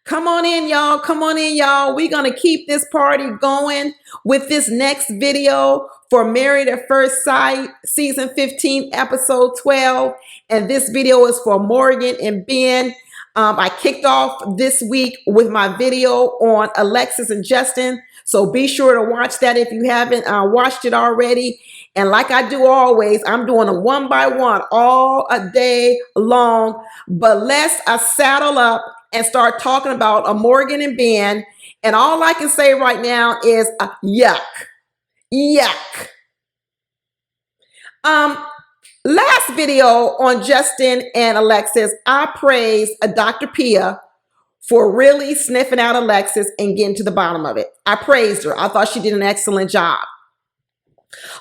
Come on in, y'all. Come on in, y'all. We're going to keep this party going with this next video for Married at First Sight, Season 15, Episode 12. And this video is for Morgan and Ben. I kicked off this week with my video on Alexis and Justin. So be sure to watch that if you haven't watched it already. And like I do always, I'm doing them one by one all a day long. But let's saddle up and start talking about Morgan and Ben. And all I can say right now is yuck. Yuck. Last video on Justin and Alexis, I praised Dr. Pia for really sniffing out Alexis and getting to the bottom of it. I praised her. I thought she did an excellent job.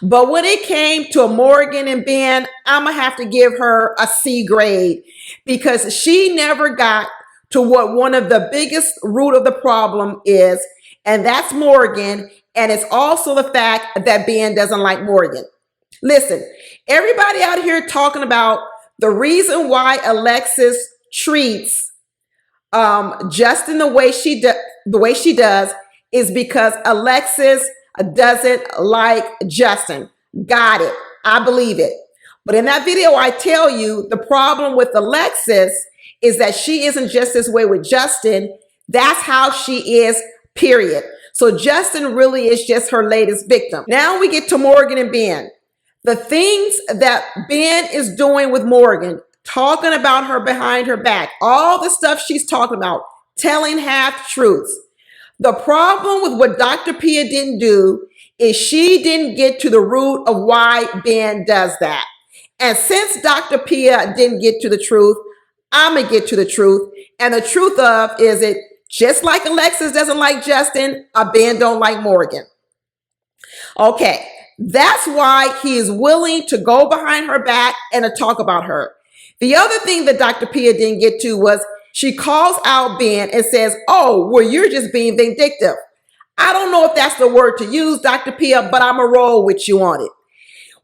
But when it came to Morgan and Ben, I'm going to have to give her a C grade because she never got to what one of the biggest root of the problem is, and that's Morgan, and it's also the fact that Ben doesn't like Morgan. Listen, everybody out here talking about the reason why Alexis treats Justin the way she does is because Alexis doesn't like Justin. Got it. I believe it. But in that video, I tell you the problem with Alexis is that she isn't just this way with Justin. That's how she is, period. So Justin really is just her latest victim. Now we get to Morgan and Ben. The things that Ben is doing with Morgan, talking about her behind her back, all the stuff she's talking about, telling half truths. The problem with what Dr. Pia didn't do is she didn't get to the root of why Ben does that. And since Dr. Pia didn't get to the truth, I'm going to get to the truth. And the truth of is it just like Alexis doesn't like Justin, Ben don't like Morgan. Okay, that's why he is willing to go behind her back and to talk about her. The other thing that Dr. Pia didn't get to was she calls out Ben and says, oh, well, you're just being vindictive. I don't know if that's the word to use, Dr. Pia, but I'm going to roll with you on it.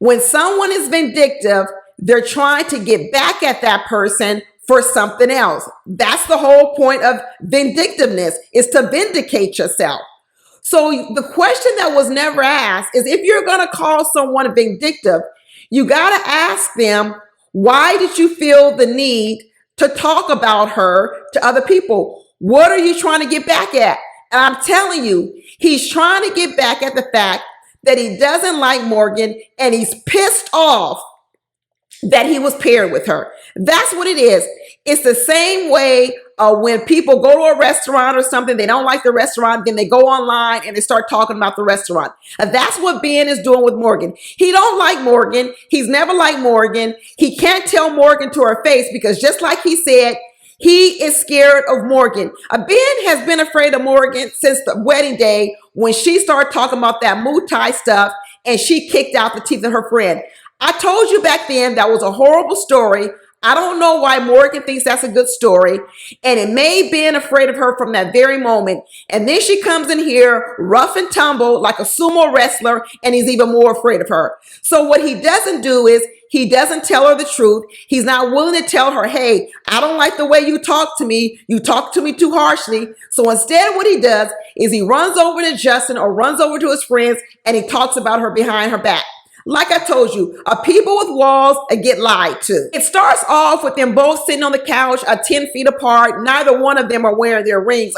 When someone is vindictive, they're trying to get back at that person for something else. That's the whole point of vindictiveness, is to vindicate yourself. So the question that was never asked is if you're going to call someone vindictive, you got to ask them, why did you feel the need to talk about her to other people? What are you trying to get back at? And I'm telling you, he's trying to get back at the fact that he doesn't like Morgan and he's pissed off that he was paired with her. That's what it is. It's the same way when people go to a restaurant or something, they don't like the restaurant, then they go online and they start talking about the restaurant. That's what Ben is doing with Morgan. He don't like Morgan. He's never liked Morgan. He can't tell Morgan to her face because just like he said, he is scared of Morgan. Ben has been afraid of Morgan since the wedding day when she started talking about that Muay Thai stuff and she kicked out the teeth of her friend. I told you back then that was a horrible story. I don't know why Morgan thinks that's a good story. And it made Ben afraid of her from that very moment. And then she comes in here rough and tumble like a sumo wrestler, and he's even more afraid of her. So what he doesn't do is he doesn't tell her the truth. He's not willing to tell her, hey, I don't like the way you talk to me. You talk to me too harshly. So instead what he does is he runs over to Justin or runs over to his friends and he talks about her behind her back. Like I told you, people with walls get lied to. It starts off with them both sitting on the couch 10 feet apart. Neither one of them are wearing their rings.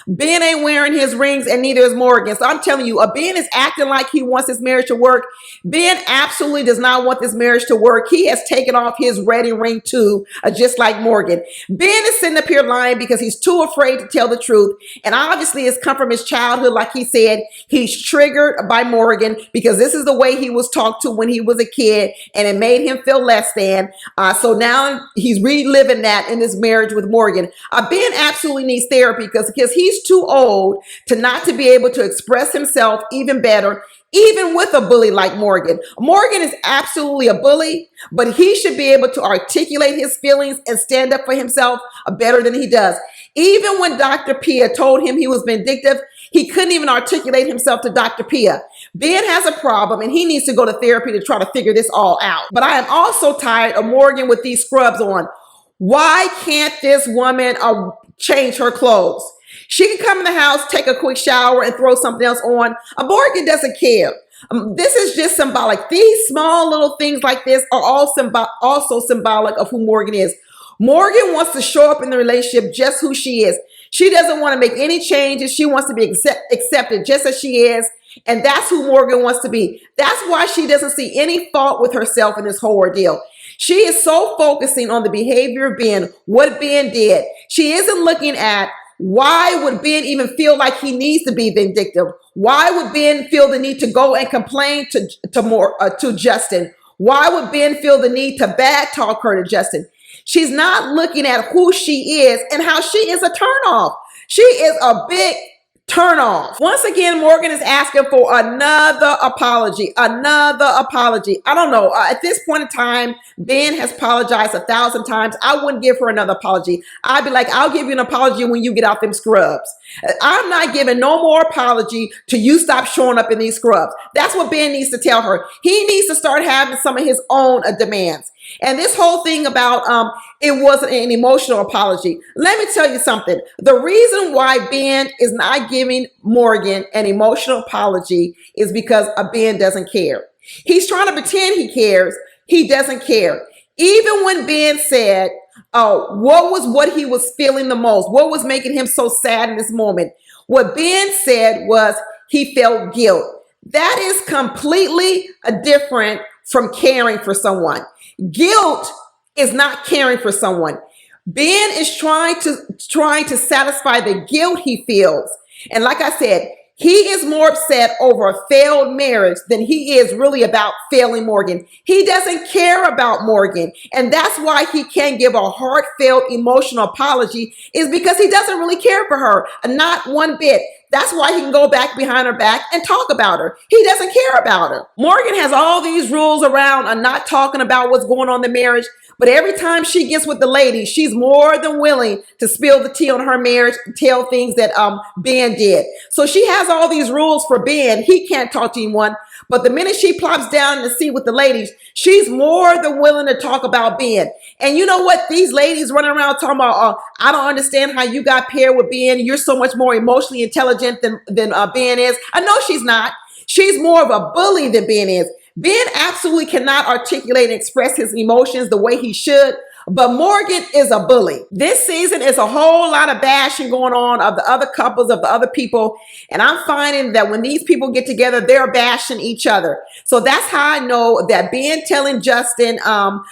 Ben ain't wearing his rings and neither is Morgan. So I'm telling you, Ben is acting like he wants his marriage to work. Ben absolutely does not want this marriage to work. He has taken off his wedding ring too, just like Morgan. Ben is sitting up here lying because he's too afraid to tell the truth. And obviously it's come from his childhood. Like he said, he's triggered by Morgan because this is the way he was talked to when he was a kid and it made him feel less than. So now he's reliving that in his marriage with Morgan. Ben absolutely needs therapy because he's too old to not to be able to express himself even better, even with a bully like Morgan. Morgan is absolutely a bully, but he should be able to articulate his feelings and stand up for himself better than he does. Even when Dr. Pia told him he was vindictive, he couldn't even articulate himself to Dr. Pia. Ben has a problem and he needs to go to therapy to try to figure this all out. But I am also tired of Morgan with these scrubs on. Why can't this woman change her clothes? She can come in the house, take a quick shower, and throw something else on. Morgan doesn't care. This is just symbolic. These small little things like this are also symbolic of who Morgan is. Morgan wants to show up in the relationship just who she is. She doesn't want to make any changes. She wants to be accepted just as she is. And that's who Morgan wants to be. That's why she doesn't see any fault with herself in this whole ordeal. She is so focusing on the behavior of Ben, what Ben did. She isn't looking at why would Ben even feel like he needs to be vindictive? Why would Ben feel the need to go and complain to Justin? Why would Ben feel the need to bad talk her to Justin? She's not looking at who she is and how she is a turnoff. She is a big turn off. Once again, Morgan is asking for another apology. Another apology. I don't know. At this point in time, Ben has apologized 1,000 times. I wouldn't give her another apology. I'd be like, I'll give you an apology when you get out them scrubs. I'm not giving no more apology till you stop showing up in these scrubs. That's what Ben needs to tell her. He needs to start having some of his own demands. And this whole thing about it wasn't an emotional apology. Let me tell you something. The reason why Ben is not giving Morgan an emotional apology is because Ben doesn't care. He's trying to pretend he cares. He doesn't care. Even when Ben said, what he was feeling the most, what was making him so sad in this moment, what Ben said was he felt guilt. That is completely different from caring for someone. Guilt is not caring for someone. Ben is trying to satisfy the guilt he feels. And like I said, he is more upset over a failed marriage than he is really about failing Morgan. He doesn't care about Morgan. And that's why he can't give a heartfelt emotional apology, is because he doesn't really care for her. Not one bit. That's why he can go back behind her back and talk about her. He doesn't care about her. Morgan has all these rules around not talking about what's going on in the marriage. But every time she gets with the ladies, she's more than willing to spill the tea on her marriage, tell things that Ben did. So she has all these rules for Ben. He can't talk to anyone. But the minute she plops down in the seat with the ladies, she's more than willing to talk about Ben. And you know what? These ladies running around talking about, I don't understand how you got paired with Ben. You're so much more emotionally intelligent than Ben is. I know she's not. She's more of a bully than Ben is. Ben absolutely cannot articulate and express his emotions the way he should, but Morgan is a bully. This season is a whole lot of bashing going on of the other couples, of the other people, and I'm finding that when these people get together, they're bashing each other. So that's how I know that Ben telling Justin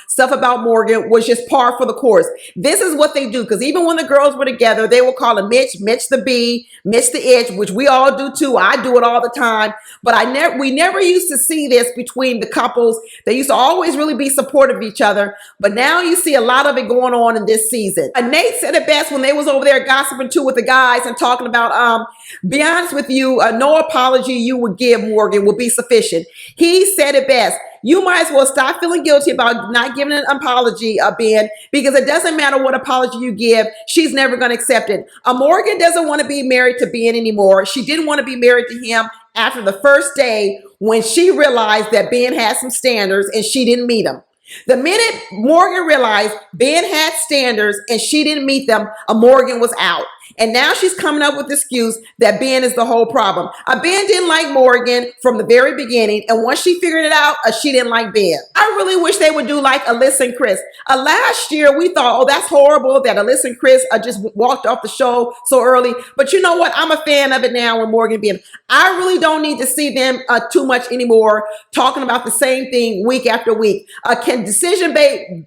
stuff about Morgan was just par for the course. This is what they do, because even when the girls were together, they would call him Mitch, Mitch the B, Mitch the Itch, which we all do too. I do it all the time. But we never used to see this between the couples. They used to always really be supportive of each other. But now you see a lot of it going on in this season. Nate said it best when they was over there gossiping too with the guys and talking about, be honest with you, no apology you would give Morgan would be sufficient. He said it best. You might as well stop feeling guilty about not giving an apology, Ben, because it doesn't matter what apology you give. She's never going to accept it. Morgan doesn't want to be married to Ben anymore. She didn't want to be married to him after the first day when she realized that Ben had some standards and she didn't meet him. The minute Morgan realized Ben had standards and she didn't meet them, Morgan was out. And now she's coming up with the excuse that Ben is the whole problem. Ben didn't like Morgan from the very beginning. And once she figured it out, she didn't like Ben. I really wish they would do like Alyssa and Chris. Last year, we thought, oh, that's horrible that Alyssa and Chris just walked off the show so early. But you know what? I'm a fan of it now with Morgan and Ben. I really don't need to see them too much anymore talking about the same thing week after week. Can decision day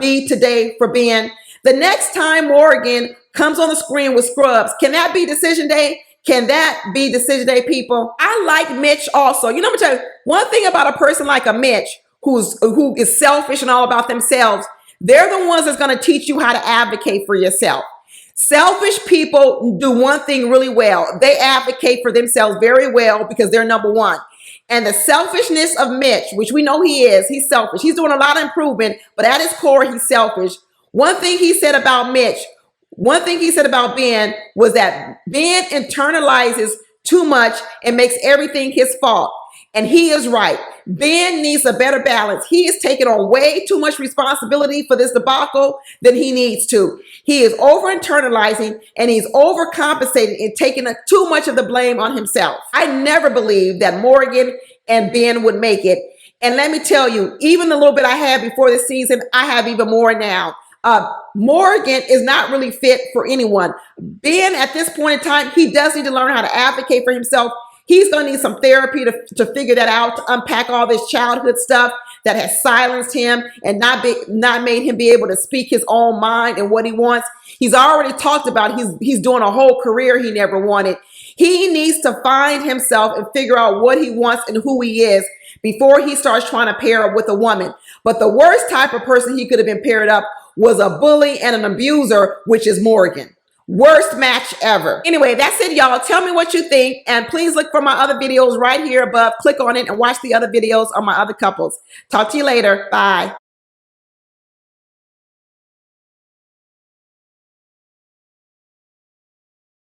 be today for Ben? The next time Morgan comes on the screen with scrubs, can that be decision day? Can that be decision day, people? I like Mitch also. You know, I'm gonna tell you one thing about a person like a Mitch who is selfish and all about themselves. They're the ones that's going to teach you how to advocate for yourself. Selfish people do one thing really well. They advocate for themselves very well because they're number one. And the selfishness of Mitch, which we know he's selfish. He's doing a lot of improvement, but at his core, he's selfish. One thing he said about Ben was that Ben internalizes too much and makes everything his fault. And he is right. Ben needs a better balance. He is taking on way too much responsibility for this debacle than he needs to. He is over internalizing and he's overcompensating and taking too much of the blame on himself. I never believed that Morgan and Ben would make it. And let me tell you, even the little bit I had before this season, I have even more now. Morgan is not really fit for anyone. Ben, at this point in time, he does need to learn how to advocate for himself. He's going to need some therapy to figure that out, to unpack all this childhood stuff that has silenced him and not made him be able to speak his own mind and what he wants. He's already talked about he's doing a whole career he never wanted. He needs to find himself and figure out what he wants and who he is before he starts trying to pair up with a woman. But the worst type of person he could have been paired up was a bully and an abuser, which is Morgan. Worst match ever. Anyway, that's it, y'all. Tell me what you think. And please look for my other videos right here above. Click on it and watch the other videos on my other couples. Talk to you later. Bye.